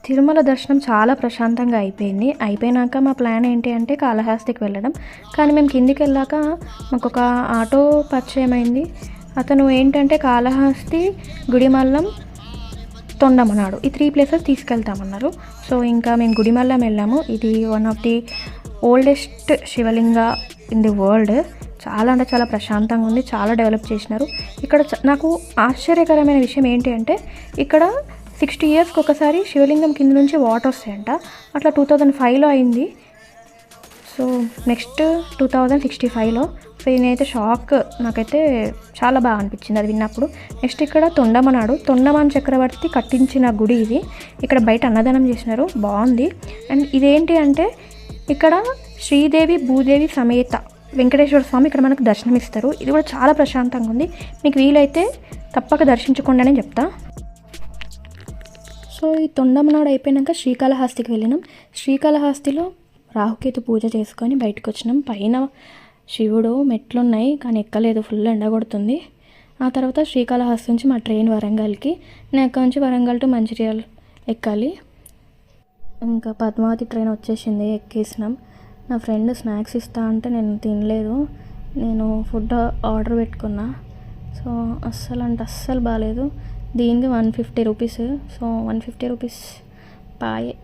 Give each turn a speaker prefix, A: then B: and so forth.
A: తిరుమల దర్శనం చాలా ప్రశాంతంగా అయిపోయింది. అయిపోయినాక మా ప్లాన్ ఏంటి అంటే కాళహస్తికి వెళ్ళడం. కానీ మేము కిందికి వెళ్ళాక మాకు ఒక ఆటో పరిచయం అయింది. అతను ఏంటంటే కాళహస్తి, గుడిమల్లం, తొండమనాడు ఈ 3 ప్లేసెస్ తీసుకెళ్తామన్నారు. సో ఇంకా మేము గుడిమల్లం వెళ్ళాము. ఇది one of the oldest Shivalinga in the world. చాలా అంటే చాలా ప్రశాంతంగా ఉంది. చాలా డెవలప్ చేసినారు. ఇక్కడ నాకు ఆశ్చర్యకరమైన విషయం ఏంటి అంటే ఇక్కడ 60 ఇయర్స్కి ఒకసారి శివలింగం కింద నుంచి వాటర్ వస్తాయంట. అట్లా 2005లో అయింది. సో నెక్స్ట్ 2065లో. సో నేనైతే షాక్. నాకైతే చాలా బాగా అనిపించింది అది విన్నప్పుడు. నెక్స్ట్ ఇక్కడ తొండమనాడు. తొండమాన్ చక్రవర్తి కట్టించిన గుడి ఇది. ఇక్కడ బయట అన్నదానం చేసినారు, బాగుంది. అండ్ ఇదేంటి అంటే ఇక్కడ శ్రీదేవి భూదేవి సమేత వెంకటేశ్వర స్వామి ఇక్కడ మనకు దర్శనం ఇస్తారు. ఇది కూడా చాలా ప్రశాంతంగా ఉంది. మీకు వీలైతే తప్పక దర్శించుకోండి అని చెప్తా. సో ఈ తొండమనాడు అయిపోయాక శ్రీకాళహస్తికి వెళ్ళినాం. శ్రీకాళహస్తిలో రాహుకేతు పూజ చేసుకొని బయటకు వచ్చినాం. పైన శివుడు మెట్లున్నాయి కానీ ఎక్కలేదు, ఫుల్ ఎండ కొడుతుంది. ఆ తర్వాత శ్రీకాళహస్తి నుంచి మా ట్రైన్ వరంగల్కి. నేను అక్కడ నుంచి వరంగల్ టు మంచిర్యాల ఎక్కాలి. ఇంకా పద్మావతి ట్రైన్ వచ్చేసింది, ఎక్కేసినాం. నా ఫ్రెండ్ స్నాక్స్ ఇస్తా అంటే నేను తినలేదు. నేను ఫుడ్ ఆర్డర్ పెట్టుకున్నా. సో అస్సలు బాగాలేదు. దీనికి 150 రూపీస్. సో 150 రూపీస్ పాయే.